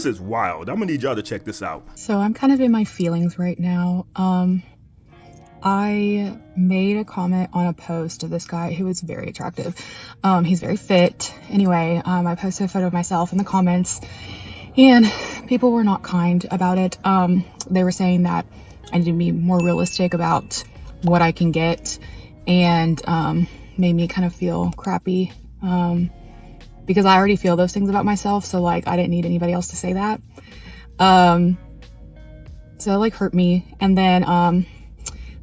This is wild. I'm gonna need y'all to check this out. So I'm kind of in my feelings right now. I made a comment on a post of this guy who was very attractive. He's very fit. Anyway, I posted a photo of myself in the comments, and people were not kind about it. They were saying that I need to be more realistic about what I can get, and made me kind of feel crappy, because I already feel those things about myself. So like, I didn't need anybody else to say that. So it like hurt me. And then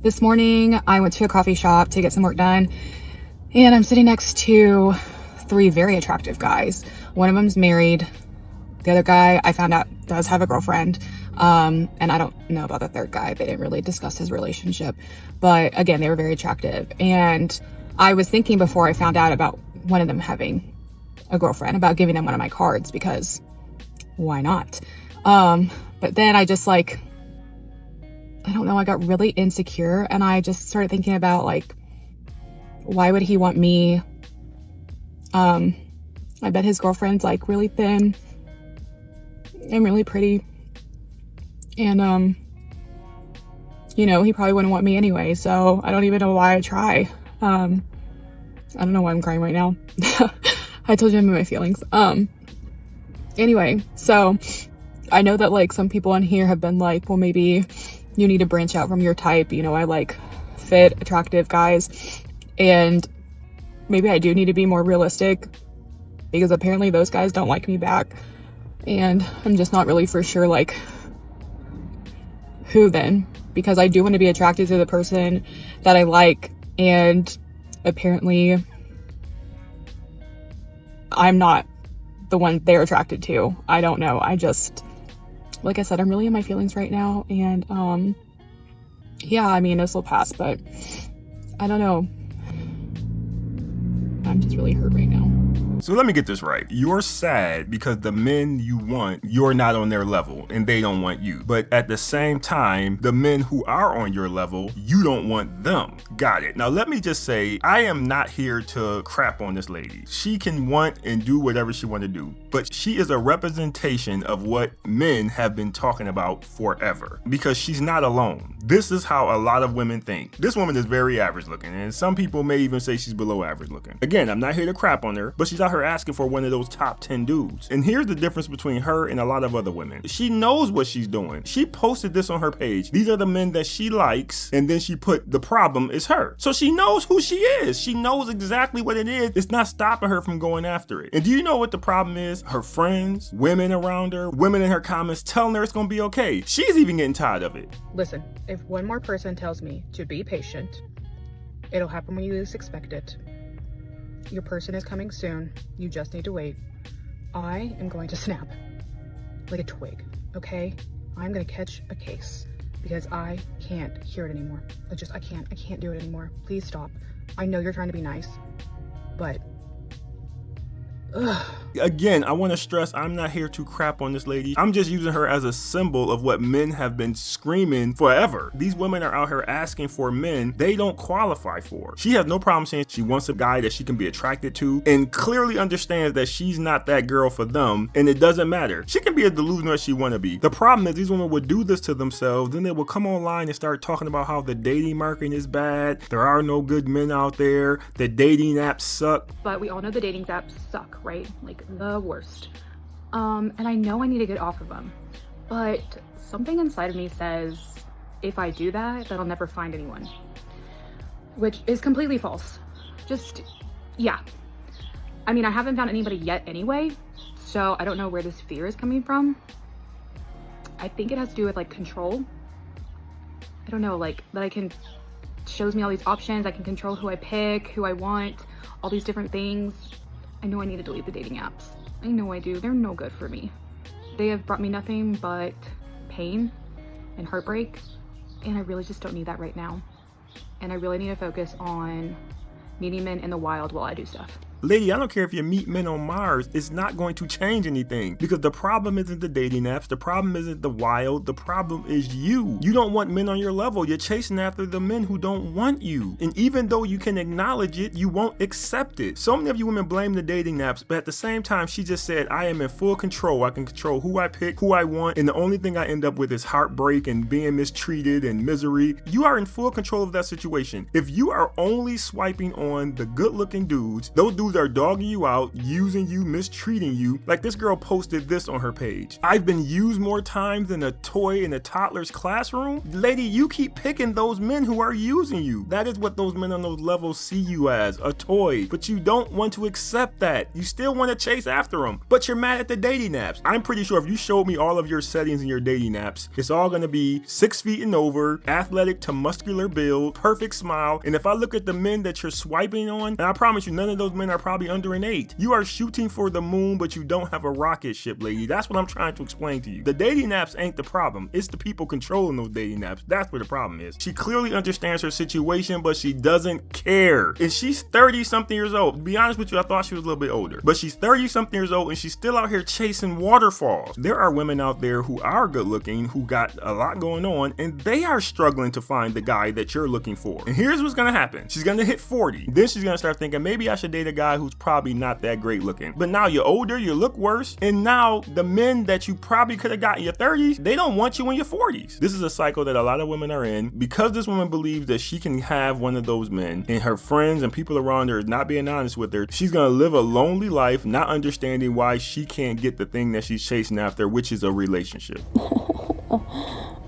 this morning I went to a coffee shop to get some work done, and I'm sitting next to 3 very attractive guys. One of them's married. The other guy, I found out, does have a girlfriend. And I don't know about the third guy. They didn't really discuss his relationship, but again, they were very attractive. And I was thinking before I found out about one of them having a girlfriend, about giving them one of my cards, because why not? But then I just like, I don't know, I got really insecure, and I just started thinking about like, why would he want me? I bet his girlfriend's like really thin and really pretty, and you know, he probably wouldn't want me anyway, so I don't even know why I try. I don't know why I'm crying right now. I told you I'm in my feelings. Anyway, so I know that like some people on here have been like, well, maybe you need to branch out from your type. You know, I like fit, attractive guys, and maybe I do need to be more realistic, because apparently those guys don't like me back, and I'm just not really for sure like who then, because I do want to be attracted to the person that I like, and apparently I'm not the one they're attracted to. I don't know. I just, like I said, I'm really in my feelings right now, and yeah, I mean, this will pass, but I don't know. I'm just really hurt right now. So let me get this right. You're sad because the men you want, you're not on their level and they don't want you. But at the same time, the men who are on your level, you don't want them. Got it. Now let me just say, I am not here to crap on this lady. She can want and do whatever she want to do, but she is a representation of what men have been talking about forever, because she's not alone. This is how a lot of women think. This woman is very average looking, and some people may even say she's below average looking. Again, I'm not here to crap on her, but she's out here asking for one of those top 10 dudes. And here's the difference between her and a lot of other women. She knows what she's doing. She posted this on her page. These are the men that she likes, and then she put the problem is her. So she knows who she is. She knows exactly what it is. It's not stopping her from going after it. And do you know what the problem is? Her friends, women around her, women in her comments telling her it's gonna be okay. She's even getting tired of it. Listen, if one more person tells me to be patient, it'll happen when you least expect it. Your person is coming soon. You just need to wait. I am going to snap like a twig, okay? I'm gonna catch a case because I can't hear it anymore. I can't do it anymore. Please stop. I know you're trying to be nice, but ugh. Again, I want to stress, I'm not here to crap on this lady. I'm just using her as a symbol of what men have been screaming forever. These women are out here asking for men they don't qualify for. She has no problem saying she wants a guy that she can be attracted to, and clearly understands that she's not that girl for them, and it doesn't matter. She can be as delusional as she want to be. The problem is these women would do this to themselves, then they will come online and start talking about how the dating market is bad, there are no good men out there, the dating apps suck. But we all know the dating apps suck, right? Like the worst. And I know I need to get off of them, but something inside of me says if I do that, then I'll never find anyone, which is completely false. Just, yeah. I mean, I haven't found anybody yet anyway, so I don't know where this fear is coming from. I think it has to do with like control. I don't know, like that I can, shows me all these options. I can control who I pick, who I want, all these different things. I know I need to delete the dating apps. I know I do. They're no good for me. They have brought me nothing but pain and heartbreak, and I really just don't need that right now. And I really need to focus on meeting men in the wild while I do stuff. Lady, I don't care if you meet men on Mars, it's not going to change anything, because the problem isn't the dating apps, the problem isn't the wild, the problem is you. You don't want men on your level. You're chasing after the men who don't want you. And even though you can acknowledge it, you won't accept it. So many of you women blame the dating apps, but at the same time, she just said, I am in full control. I can control who I pick, who I want, and the only thing I end up with is heartbreak and being mistreated and misery. You are in full control of that situation. If you are only swiping on the good-looking dudes, those dudes are dogging you out, using you, mistreating you. Like this girl posted this on her page. I've been used more times than a toy in a toddler's classroom. Lady, you keep picking those men who are using you. That is what those men on those levels see you as, a toy. But you don't want to accept that. You still want to chase after them, but you're mad at the dating apps. I'm pretty sure if you showed me all of your settings in your dating apps, it's all going to be 6 feet and over, athletic to muscular build, perfect smile. And if I look at the men that you're swiping on, and I promise you, none of those men are probably under an 8. You are shooting for the moon, but you don't have a rocket ship, lady. That's what I'm trying to explain to you. The dating apps ain't the problem. It's the people controlling those dating apps. That's where the problem is. She clearly understands her situation, but she doesn't care. And she's 30 something years old. To be honest with you, I thought she was a little bit older, but she's 30 something years old and she's still out here chasing waterfalls. There are women out there who are good looking, who got a lot going on, and they are struggling to find the guy that you're looking for. And here's what's gonna happen. She's gonna hit 40. Then she's gonna start thinking, maybe I should date a guy who's probably not that great looking. But now you're older, you look worse, and now the men that you probably could have got in your 30s, they don't want you in your 40s. This is a cycle that a lot of women are in because this woman believes that she can have one of those men, and her friends and people around her is not being honest with her. She's gonna live a lonely life, not understanding why she can't get the thing that she's chasing after, which is a relationship.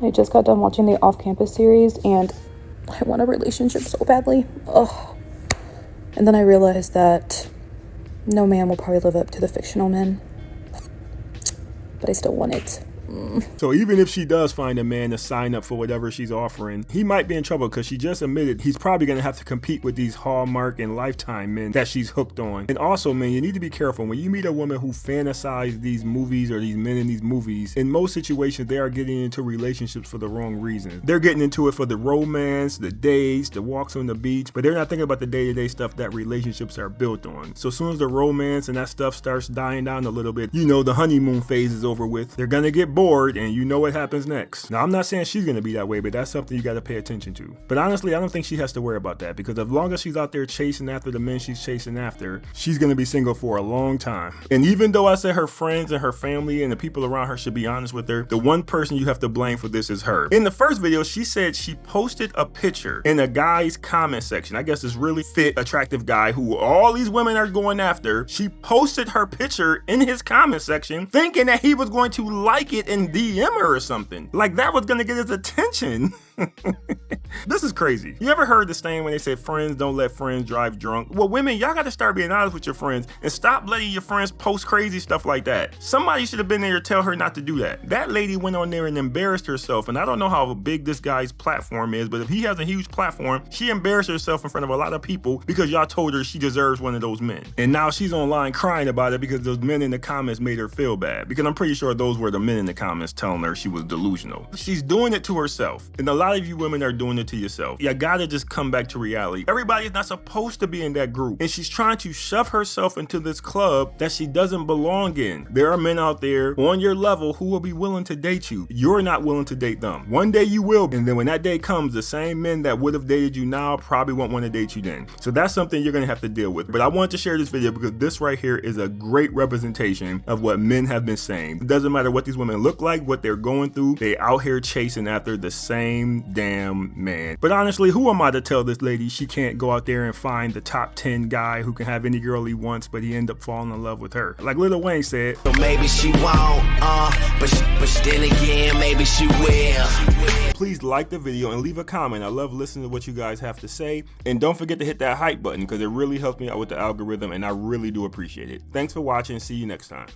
I just got done watching the Off-Campus series and I want a relationship so badly. Ugh. And then I realized that no man will probably live up to the fictional men, but I still want it. So even if she does find a man to sign up for whatever she's offering, he might be in trouble because she just admitted he's probably going to have to compete with these Hallmark and Lifetime men that she's hooked on. And also, man, you need to be careful when you meet a woman who fantasizes these movies or these men in these movies. In most situations, they are getting into relationships for the wrong reasons. They're getting into it for the romance, the dates, the walks on the beach, but they're not thinking about the day-to-day stuff that relationships are built on. So as soon as the romance and that stuff starts dying down a little bit, you know, the honeymoon phase is over with. They're going to get bored, and you know what happens next. Now, I'm not saying she's going to be that way, but that's something you got to pay attention to. But honestly, I don't think she has to worry about that, because as long as she's out there chasing after the men she's chasing after, she's going to be single for a long time. And even though I said her friends and her family and the people around her should be honest with her, the one person you have to blame for this is her. In the first video, she said she posted a picture in a guy's comment section. I guess this really fit, attractive guy who all these women are going after. She posted her picture in his comment section thinking that he was going to like it and DM her or something. Like that was gonna get his attention. This is crazy. You ever heard the saying when they say friends don't let friends drive drunk? Well, women, y'all gotta start being honest with your friends and stop letting your friends post crazy stuff like that. Somebody should have been there to tell her not to do that. That lady went on there and embarrassed herself, and I don't know how big this guy's platform is, but if he has a huge platform, she embarrassed herself in front of a lot of people because y'all told her she deserves one of those men. And now she's online crying about it because those men in the comments made her feel bad, because I'm pretty sure those were the men in the comments telling her she was delusional. She's doing it to herself, and a lot of you women are doing it to yourself. You gotta just come back to reality. Everybody's not supposed to be in that group, and she's trying to shove herself into this club that she doesn't belong in. There are men out there on your level who will be willing to date you. You're not willing to date them. One day you will, and then when that day comes, the same men that would have dated you now probably won't want to date you then. So that's something you're gonna have to deal with. But I wanted to share this video because this right here is a great representation of what men have been saying. It doesn't matter what these women look like, what they're going through, they out here chasing after the same damn man. But honestly, who am I to tell this lady she can't go out there and find the top 10 guy who can have any girl he wants, but he end up falling in love with her? Like Lil Wayne said, so maybe she won't, but then again, maybe she will. Please like the video and leave a comment. I love listening to what you guys have to say. And don't forget to hit that hype button because it really helps me out with the algorithm, and I really do appreciate it. Thanks for watching. See you next time.